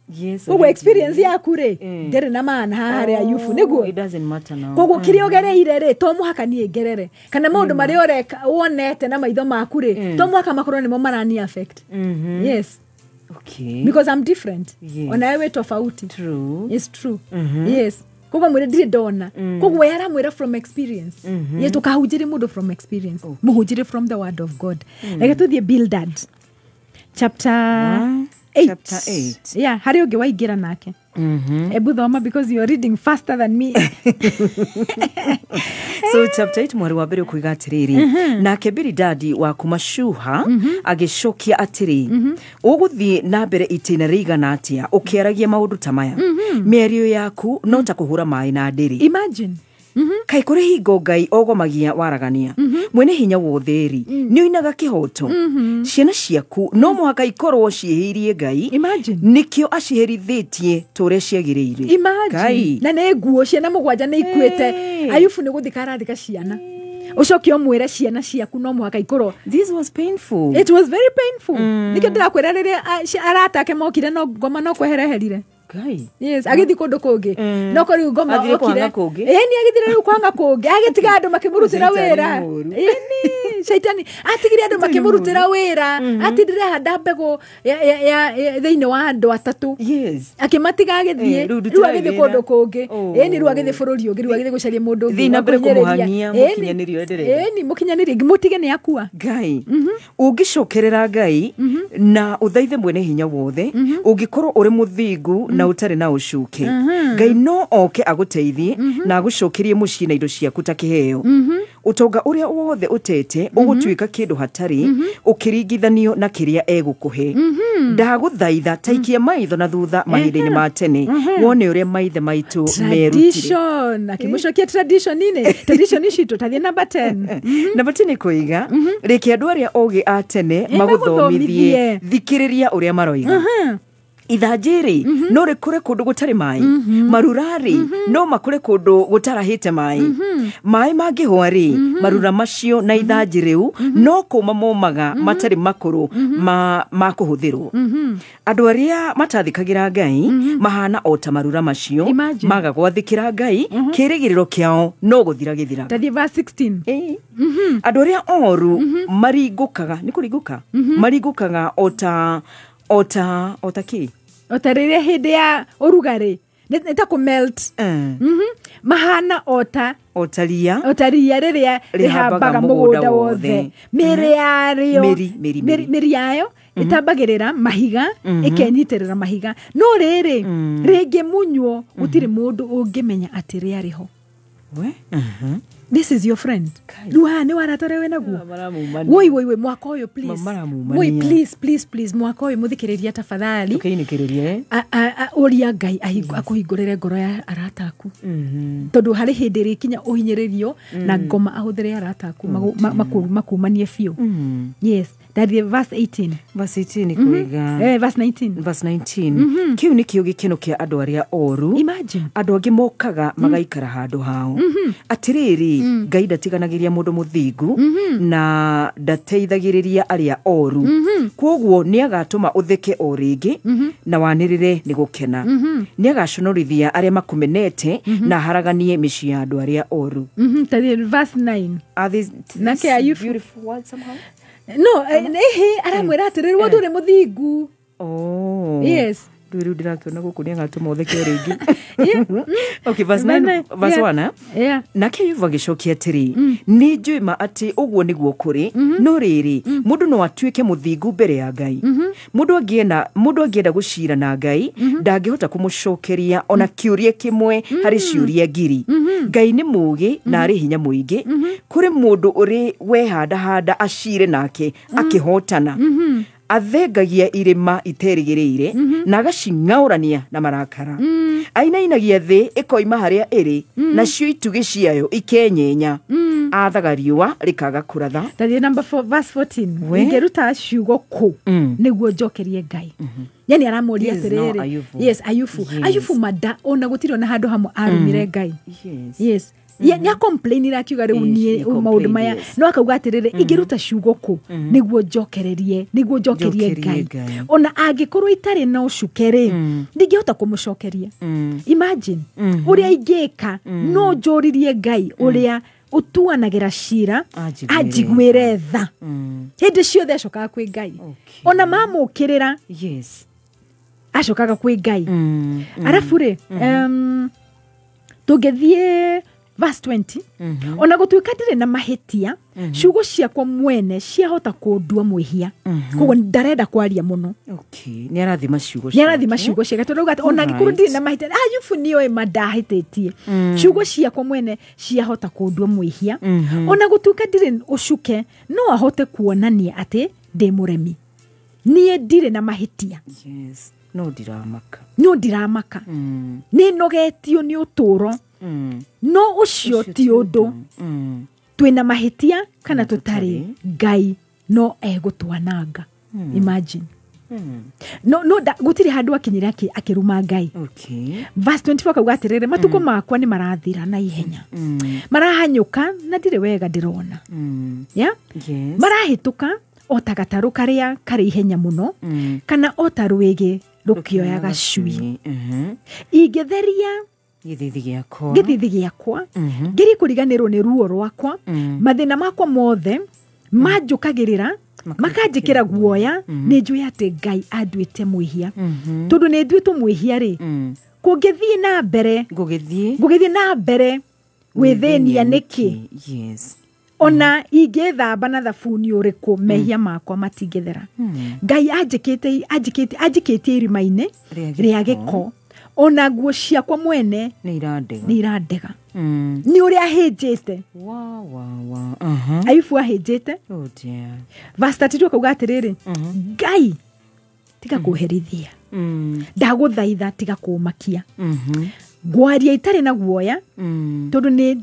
Koguo experience yaku rĩ ndĩrĩ na maana haha harĩ Ayubu nĩguo. It doesn't matter now. Koguo kĩrĩa ũgereire rĩ to mũhaka niĩ ngerere kana maũndũ marĩa ũreka wonete na maitho maku rĩ to mũhaka makorwo nĩmo marani affect. Yes. Okay. Because I'm different. Yes. Ona wewe tofauti. True. It's true. Yes. Koguo mwĩre ndirĩ ndona. Koguo yara mwĩra from experience. Ye tukahunjire mũndũ from experience. Mũhunjire from the word of God. Reke tuthiĩ Bildad. Chapter 8. Chapter 8. Yeah, harĩ ũngĩ waingĩra nake. Ebu thoma because you are reading faster than me. So chapter 8 mwari wa mbere kuiga atĩrĩrĩ. Nake Bildadi wa kuma Shuha agĩcokia atĩrĩ. Ũgũthiĩ na mbere itĩna rĩigana atĩa ũkĩaragia maũndũ ta maya. Mĩario yaku no ta kũhũra maĩ na ndĩrĩ. Imagine. Kai kũrĩ hingo Ngai ogomagia waragania. Mwene hinya wotheri nĩ oinaga kĩhoto. Ciana ciaku no mũhaka ikorwo ciĩhĩirie Ngai. Imagine. Nĩkĩo aciherithĩtie tũrĩa ciagĩrĩire. Imagine. Na nĩ nguo ciana mũgwanja nĩ ikuĩte. Ayubu nĩ gũthika arathika ciana. Ucoke omwĩre ciana ciaku no mũhaka ikorwo. This was painful. It was very painful. Nĩkĩo ndĩrakwĩra rĩrĩa arata mokire no ngoma no kwehereherire. Ngai. Yes, agithi kũndũ kũngĩ. No kũrĩ ngoma okire. Eni agithire rĩu kwanga kũngĩ. Agitiga andũ makĩmũrutĩra wĩra. Eni shaitani atigire andũ makĩmũrutĩra wĩra. Atindire handa mbegũ ya thĩinĩ wa andũ atatũ. Yes. Akĩmatiga agithie. Rĩu agithie kũndũ kũngĩ. Eni rĩu agithie bũrũri ũngĩ. Rĩu agithie gũcaria mũndũ ũngĩ. Thina mbere kũmũhania mũkinyanĩrio endelee. Eni mũkinyanĩrie mũtige nĩ akua. Ngai. Ũngĩcokerera Ngai na ũthaithe mwene hinya wothe. Ũngĩkorwo ũrĩ mũthingu na ũtarĩ na ũcuke. Ngai no oke agũteithie na agũcokerie mũciĩ na indo ciaku ta kĩheo. Ũtonga ũrĩa wothe ũtete ũgũtuĩka kĩndũ hatarĩ ũkĩringithanio na kĩrĩa egũkũhe. Ndagũthaitha taikia maitho na thutha mahinda-inĩ ma tene wone ũrĩa maithe maitũ merutire. Tradition. Akĩmũcokia tradition-inĩ. Tradition citũ tathiĩ number 10. Number 10 kũiga reke andũ arĩa ogĩ a tene magũthomithie thikĩrĩria ũrĩa maroiga. Ithanjĩrĩ no rĩkũre kũndũ gũtarĩ maĩ. Marurarĩ no makũre kũndũ gũtarahĩte maĩ. Maĩ mangĩhwa-rĩ marura macio na ithanjĩ rĩu no kũma momaga matarĩ makũrũ ma kũhũthĩrwo. Andũ arĩa matathikagĩra Ngai mahana o ta marura macio maga gwathĩkĩra Ngai kĩrĩgĩrĩro kĩao no gũthira gĩthiraga. Tathi verse 16. Andũ arĩa oru maringũkaga nĩ kũringũka maringũkaga ota kĩ ota rĩrĩa hĩndĩ ya ũrugarĩ nĩ ta kũ-melt. Mahana ota ria rĩrĩa rĩhambaga mũgũnda wothe. Mĩrĩ yarĩo mĩri yayo ĩtambagĩrĩra mahiga ĩkenyitĩrĩra mahiga. No rĩrĩ rĩngĩmunywo gũtirĩ mũndũ ũngĩmenya atĩ rĩarĩho. This is your friend. Ruha nĩ waratare we naguo. Woi mwaka ũyũ please. Woi please mwaka ũyũ mũthikĩrĩria tafadhali. Tukĩinĩkĩrĩria. Ũria Ngai akũhingũrĩre ngoro ya arata aku. Tondũ harĩ hĩndĩ ĩrĩkinya ũhinyĩrĩrio na ngoma ahũthĩre arata aku makumanie biũ. Yes. That verse 18. Verse 18 kuiga. Verse 19. Verse 19. Kiu ni kio gikeno kia andu aria oru. Imagine. Andu angi mokaga magaikara handu hao. Atiriri Ngai ndatiganagiria mundu muthingu na ndateithagiriria aria oru. Koguo ni agatuma utheke o ringi na wanirire ni gukena. Ni agaconorithia aria makumenete na haraganie micii ya andu aria oru. Verse 9. Are these beautiful words somehow? No, aramwira atiriri wondu ri muthingu. Oh. Yes. Riu ndirakiona guku ni agatuma utheke o ringi. Okay, verse 9, verse 1. Yeah. Nake Ayubu agicokia atiri ni njui ma ati uguo niguo kuri no riri mundu no atuike muthingu mbere ya Ngai. Mundu angienda gucira na Ngai ndangihota kumucokeria ona kiurie kimwe hari ciuria ngiri. Ngai ni mugi na ari hinya muingi kuri mundu uri wehanda acire nake akihotana. Athengagia irima iterigirire na agacingaurania na marakara. Ainainagia thi ikoima haria iri nacio itugi ciayo ikenyenya. Athaga riua rikaga kuratha. That is number 4, verse 14. Ngeruta ciugo ku niguo njokerie Ngai. Yani aramuria atiriri. Yes, Ayubu mada ona gutiro na handu hamwe arumire Ngai. Yes. Ni complain akiuga riu nie maundu maya no akauga atiriri ingiruta ciugo ku niguo njokerie Ngai. Ona angikorwo itari na ucukeri ndingihota kumucokeria. Imagine uria ingika no njoririe Ngai uria utuanagira cira ajigwire tha. Hindi ciothe acokaga kwi Ngai. Ona mamukirira acokaga kwi Ngai. Arafu ri tugethie verse 20. Ona gutuika ndire na mahetia ciugo ciakwa mwene ciahota kundua mwihia. Koguo ndarenda kwaria muno. Okay, ni arathima ciugo ciake tondu ona ngikuru ndire na mahetia Ayubu niyo madahitetie. Ciugo ciakwa mwene ciahota kundua mwihia. Ona gutuika ndire ucuke no ahote kuonania ati ndi muremi. Nie ndire na mahetia. Yes. No ndiramaka. Ni nogetio ni uturo. No ucio ti undu twina mahitia kana tutari Ngai no egutwananga. Imagine. No gutiri handu akinyira akiruma Ngai. Okay. Verse 24 kauga atiriri matuko makwa ni marathira na ihenya. Marahanyuka na ndire wega ndirona. Yeah? Yes. Marahituka otagataru karia kari ihenya muno kana otarwege rukioyaga cui. Igetheria githithi giakwa ngiri kuriganirwo ni ruo rwakwa mathina makwa mothe manjukagirira makanjikira guoya ni njui ati Ngai anduite mwihia. Tondu ni nduitwo mwihia ri kungithie na mbere ngugithie na mbere gwithenia niki. Ona ingithamba na thabuni uriku mehia makwa matingithera. Ngai anjikitie irima-ini ria giko. Ona nguo ciakwa mwene ni irandega. Ni uria ahinjite. Ayubu ahinjite. Verse 32 kauga atiriri Ngai tiga kuherithia. Ndaguthaitha tiga kumakia. Ngwaria itari na guoya tondu ni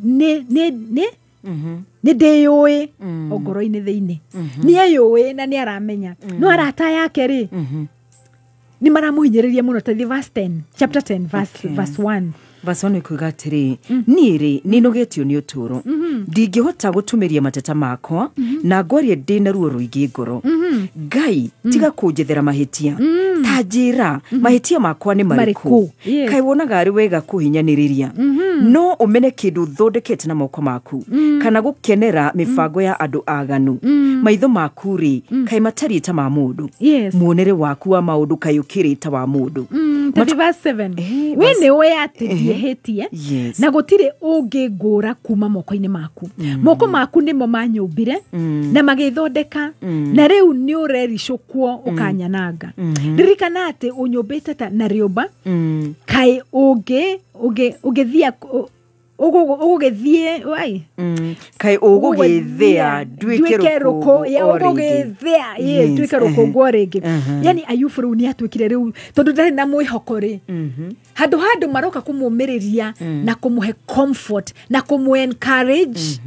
ndiyui ogoro-ini thiini. Ni ayui na ni aramenya. No arata yake ri ni maramuhinyiriria muno. Ta verse 10, chapter 10 verse 1. Verse 1 ikuga atiri niri ninogetio ni uturo ndingihota gutumiria mateta makwa na ngwaria ndina ruo ruingi ngoro. Ngai tiga kunjethera mahitia tajira mahitia makwa ni mariku. Kai wonaga ari wega kuhinyaniriria no umene kindu thondekete na moko maku kana gukenera mifango ya andu aganu. Maitho maku ri kai matarita ma mundu. Muonere waku wa maundu kai ukirita wa mundu. Verse 7. We ni we ati hetie na gutire ungingura kuma moko-ini maku. Moko maku nimo manyumbire na magithondeka na riu ni urericukwo ukanyananga. Ririkana ati unyumbite ta na riumba kai ugithia ugithie wai kai ugugithia duike ruko duike ruko ngorenge. Yani Ayubu riu ni atwikire riu tondu ndari na mwihokori handu maroka kumumiriria na kumuhe comfort na kumu encourage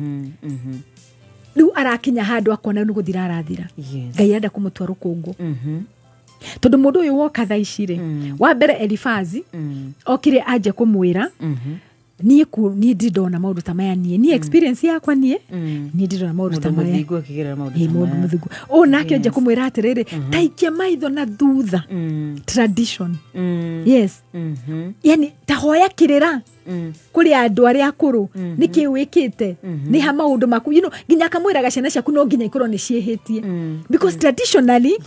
riu arakinya handu akona ni guthira arathira Ngai enda kumutwara kungu tondu mundu uyu woka tha icire wa mbere Elifazi okire aje kumwira nie ndidona maundu ta maya nie experience yakwa nie ndidona maundu ta maya muthigu akigera maundu mundu muthigu o nake aje kumwira atiriri taikia maitho na thutha tradition yes yani tahoya kirira kuri andu aria akuru niki wikite ni ha maundu maku nginya kamwira gacena ciaku no nginya ikorwo ni ciehitie because traditionally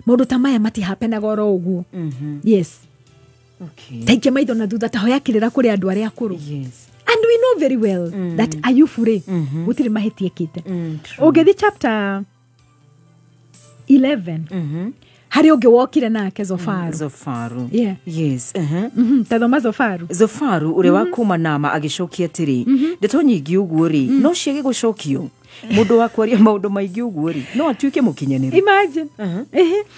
maundu ta maya mati hapenaga oro uguo yes taikia maitho na thutha tahoya kirira kuri andu aria akuru and we know very well that ayufure gutire mahitie kite ugethi chapter 11 hari ungi wokire nake Zofaru yes tathoma Zofaru ure wa kuma Nama agicokia atiri ndeto nyingi uguo ri no ciege gucokio mundu wa kwaria maundu maingi uguo ri no atuike mukinyaniru imagine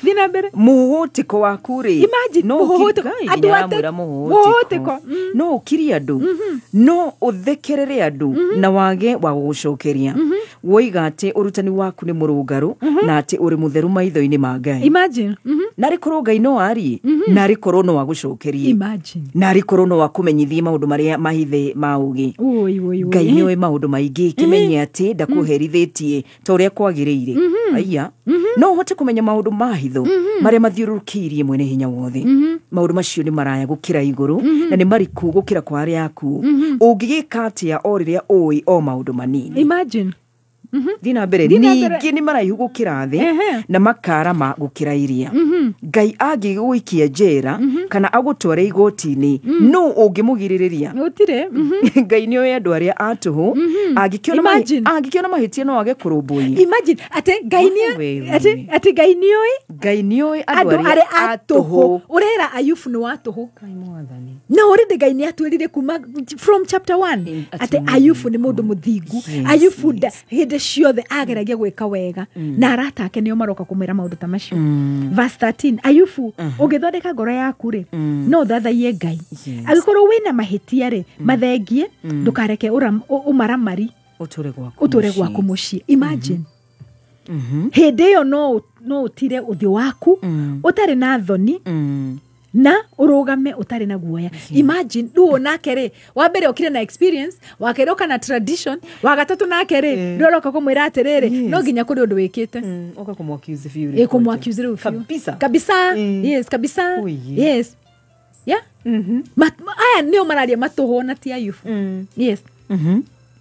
thina mbere muhutiko waku ri imagine muhutiko andu amwira muhutiko no ukiri andu no uthekerere andu na wage wa gucokeria woiga ati urutani waku ni murungaru na ati uri mutheru maitho-ini ma Ngai imagine nari korwo Ngai no ari nari korwo no wagucokerie imagine nari korwo no wakumenyithie maundu maria mahithe maugi Ngai ni we maundu maingi kimenye ati ndakuherithitie ta uria kwagiriire aya no hote kumenya maundu mahitho maria mathiurukirie mwene hinya wothe maundu macio ni maraya gukira iguru na ni mariku gukira kwa aria aku ungigika atia o riria oi o maundu manini imagine thina mbere ningi ni maraihu gukira thi na makara ma gukira iria Ngai angiguikia njera kana agutware igoti-ini no ungimugiririria utire Ngai ni oya andu aria atuhu angikiona mahitie no age kurumbuyi imagine ate Ngai ni Ngai ni oya andu aria atuhu urera Ayufu ni watuhu kai mwathani no already Ngai ni atwirire kuma from chapter 1 ate Ayufu ni mundu muthingu Ayufu hinde ciothe ageragia gwika wega na arata ake nio maroka kumira maundu ta macio verse 13 Ayufu ugithondeka ngoro yaku ri no thathaie Ngai agikorwo wina mahitia ri mathengie ndukareke umaramari uture gwaku mucii imagine hinde yo no utire uthio waku utari na thoni na urugame utari na guoya imagine duo nake ri wa mbere okire na experience wakeroka na tradition wa gatatu nake ri ndoroka kumwira atiriri no nginya kuri undu wikite oka kumwaccuse fiu kumwaccuse riu kabisa yes kabisa yes yeah aya nio mararia matuhona ti Ayufu yes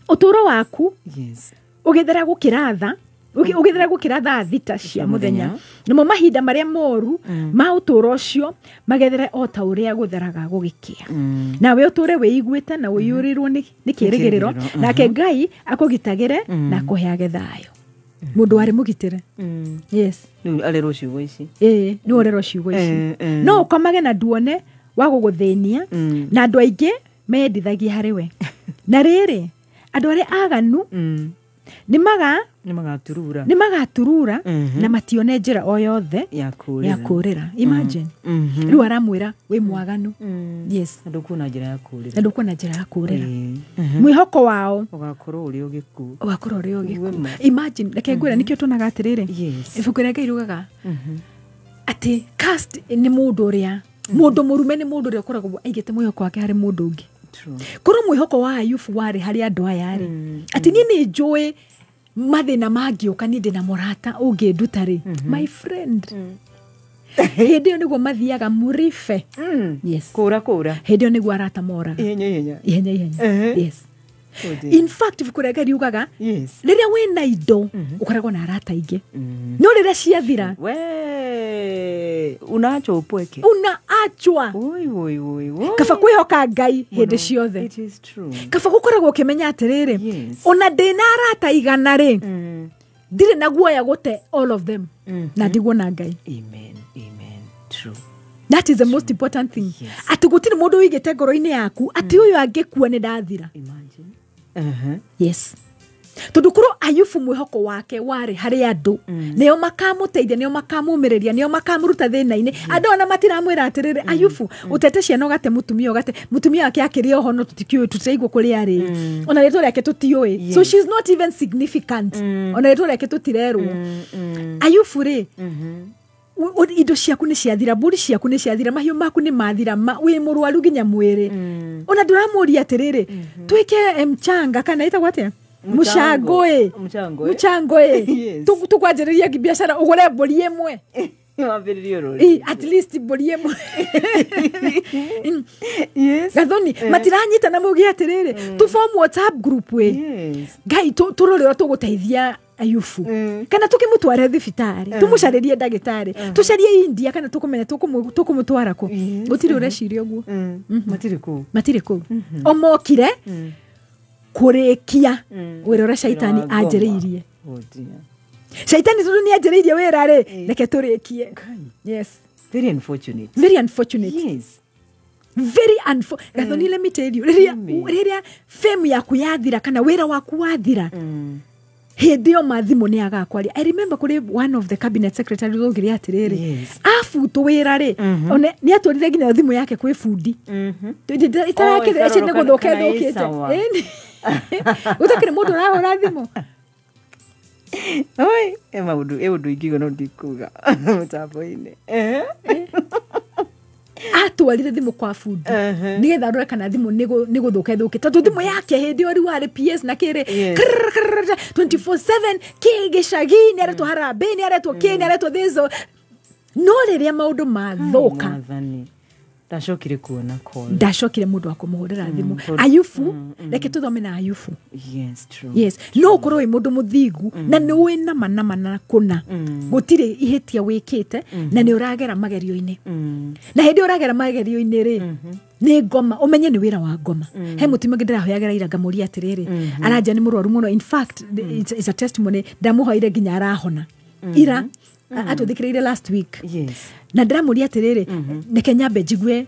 uturo waku ugithera gukiratha ugithera gukiratha thita cia muthenya nimo mahinda maria moru ma uturo ucio magethera o ta uria gutheraga gugikia nawe uture wiiguite na uyurirwo ni kirigiriro nake Ngai akugitagire na kuheage thayo mundu ari mugitire yes ale rociugo ici ni ore rociugo ici no ukomage na duone wa guguthenia na andu aingi mendithagia hariwe na riri andu aria aganu ni magaturura na matione njira o yothe ya kurira imagine riu aramwira wi mwaganu yes andu kuna njira ya kurira mwihoko wao ugakorwo uri ugiku imagine reke ngwira nikio tunaga atiriri ibuku rĩa Ngai rugaga ati cast ni mundu uria mundu murume ni mundu uria ukoragwo aigite mwihoko wake hari mundu ungi koro mwihoko wa Ayufu wari hari andu aya ri ati ni njui mathina mangioka ni ndina murata unginduta ri my friend hindi yo niguo mathiaga murife yes kura hindi yo niguo arata moraga ihenya yes in fact ibukurega riugaga riria wina indo ukoragwo na arata ingi no riria ciathira unaachwa upweke unaachwa kaba kwihoka Ngai hindi ciothe it is true kaba gukoragwo ukimenya atiriri ona ndina arata igana ri ndire na guoya gute all of them na ndigwo na Ngai amen true that is the most important thing ati gutiri mundu wigite ngoro-ini yaku ati uyu angikua ni ndathira imagine yes tondu kuro Ayubu mwihoko wake wari hari andu neo makamuteithia neo makamumireria neo makamuruta thina-ini andu ona matiramwira atiriri Ayubu utete ciana ugate mutumia wake akiri oho no tutikiui tutiraigua kuri ari ona ritwa riake tutiui so she's not even significant ona ritwa riake tutirerwo Ayubu ri indo ciaku ni ciathira mburi ciaku ni ciathira mahiu maku ni mathira wi murwaru ginya mwiri ona nduramuria atiriri twike mchanga kana itagwo atia muchangoe tukwanjiriria biashara ugure mburi imwe at least mburi imwe gathoni matiranyita na mugi atiriri tu form WhatsApp group we gai turorera tuguteithia Ayubu kana tukimutwara thibitari tumucaririe ndagitari tucarie India kana tukumenya tukumutwara ku gutiri ureciria uguo matiri ku omokire kurikia wira ura shaitani anjiriirie shaitani turu ni anjiriirie wira ri reke turikie yes very unfortunate yes very unfortunate gathoni let me tell you riria fame yaku yathira kana wira waku wathira Hedio mathimu ni agakwaria. I remember kuri one of the cabinet secretaries ogire atiriri. Afu tuwira ri. One ni atwarire ginya thimu yake kwi fundi. Itarakire ece nego thokete. Utakire mundu arahora thimu. Oi, eundu ingigo no ndikuga. Mutaboine. Atwarire thimu kwa fundi nigetha rore kana thimu nigo thuke tondu thimu yake hindi ori wari PS na kire 24/7 kigicagini aretwo harambeni aretwo kini aretwo thizo no riria maundu mathuka ndacokire kuona call ndacokire mundu akumuhurira thimu Ayubu reke tuthome na Ayubu yes true yes no kuroi mundu muthingu na ni wina mana kuna gutire ihitia wikite na ni uragera magerio-ini na hindi uragera magerio-ini ri ni ngoma umenye ni wira wa ngoma he mutima ndirahoyagera ira ngamuria atiriri aranja ni murwaru muno in fact it's a testimony ndamuhoire ginya arahona ira atuthikireire last week yes na ndiramuria atiriri neke nyambe njigwe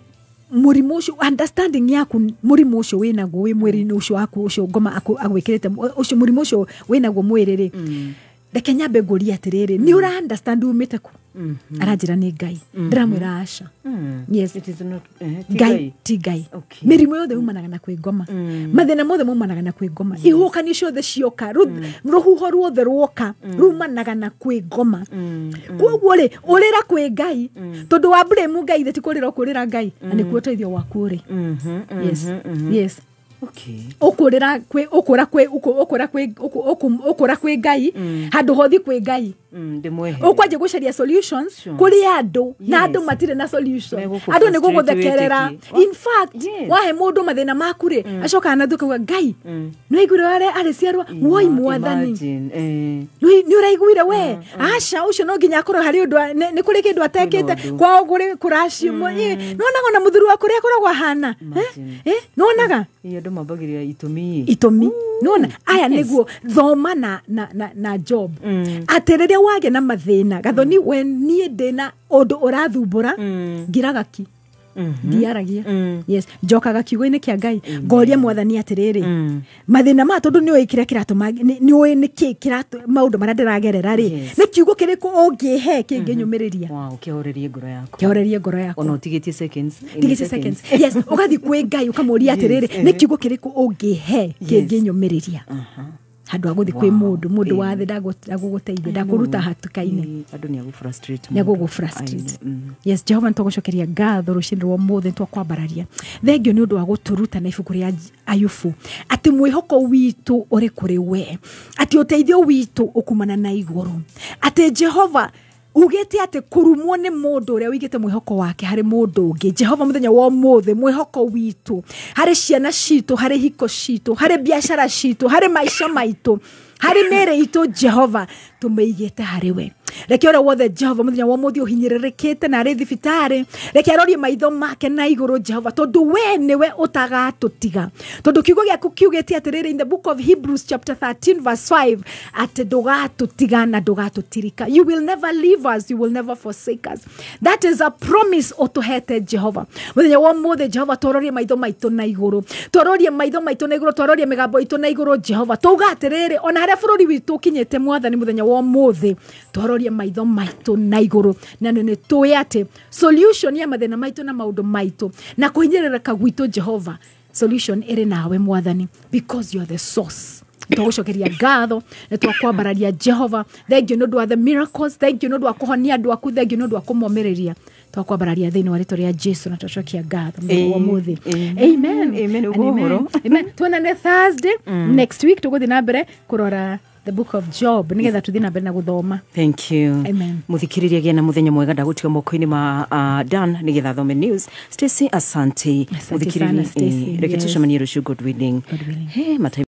murimu ucio understanding yaku murimu ucio winaguo wi mwiri-ini ucio waku ucio ngoma agwikirite ucio murimu ucio winaguo mwiriri reke nyambe nguria atiriri ni ura understand umite ku aranjira ni Ngai ndiramwira aca yes it is not Ngai mirimu yothe umanaga na kwi ngoma mathina mothe umanaga na kwi ngoma ihukani ciothe cioka ruhuho ruothe ruoka rumanaga na kwi ngoma koguo ri urira kwi Ngai tondu wa blame Ngai theti kurira ukurira Ngai na ni kuo teithio waku ri yes okay ukurira kwi Ngai handu hothi kwi Ngai ndimwehe ukwaje gucaria solutions kuri andu na andu matire na solution andu ni guguthekerera in fact wahe mundu mathina maku ri acoka na thuka Ngai no igure ari ciarwa woi mwathani ni uraiguire we aca ucio no nginya akoro hari undu ni kuri kindu atekete kwa guri kuracio no naga na muthuru wa kuri akoragwa hana no naga andu mabagiria itumi nona aya niguo thoma na job atirire wage na mathina gathoni when nie ndina undu urathumbura ngiraga ki ndiaragia yes njokaga kiugo-ini kia Ngai ngoria mwathani atiriri mathina ma tondu ni uikire kiratuma ni ui ni ki kiratu maundu maria ndiragerera ri ni kiugo kiriku ungihe kinginyumiriria wow kiorerie ngoro yako ona utigitie seconds yes ugathi kwi Ngai ukamuria atiriri ni kiugo kiriku ungihe kinginyumiriria handu aguthi kwi mundu wathe ndaguguteithia ndakuruta hatuka-ini andu ni agufrustrate yes Jehova ntogocokeria ngatho rucini rwa mothe twakwambararia thengio ni undu wa guturuta na ibuku ria Ayubu ati mwihoko witu uri kuri we ati uteithio witu ukumana na iguru ati Jehova ugete ati kurumwo ni mundu uria wigite mwihoko wake hari mundu ungi Jehova muthenya wa mothe mwihoko witu hari ciana citu hari hiko citu hari biashara citu hari maisha maitu hari mere itu Jehova tumeigete hari we reke ora wothe Jehova muthenya wa muthi uhinyiririkite na ari thibitari reke arorie maitho make na iguru Jehova tondu we niwe utagatutiga tondu kiugo giaku kiugite atiriri in the book of Hebrews chapter 13 verse 5 ati ndugatutiga na ndugatutirika. You will never leave us, you will never forsake us. That is a promise utuhete Jehova muthenya wa muthi Jehova tororie maitho maitu na iguru tororie maitho maitu na iguru tororie migambo itu na iguru Jehova tuga atiriri ona haria bururi witu kinyete mwathani muthenya wa muthi tororie maitho maitu na iguru na nene tuwe ati solution ya mathina maitu na maundu maitu na kuhinyirika gwitu Jehova solution iri nawe mwathani because you are the source. Tugucokeria ngatho na twakwambararia Jehova. Thank you nondu wa the miracles, thank you nondu wa kuhonia andu aku, thank you nondu wa kumomereria twakwambararia thiini wa ritwa ria Jesu na twacokia ngatho muthenya wa muthi. Amen. Amen. Tuonane Thursday next week tuguthi na mbere kurora the book of Job nigetha tuthi na mbere na guthoma. Thank you. Amen. Muthikiriria gena muthenya mwega ndagutiga moko-ini ma Dan nigetha thome news. Stacy asante. Muthikiriria reke tucemanie rucio God willing. God willing. Hey,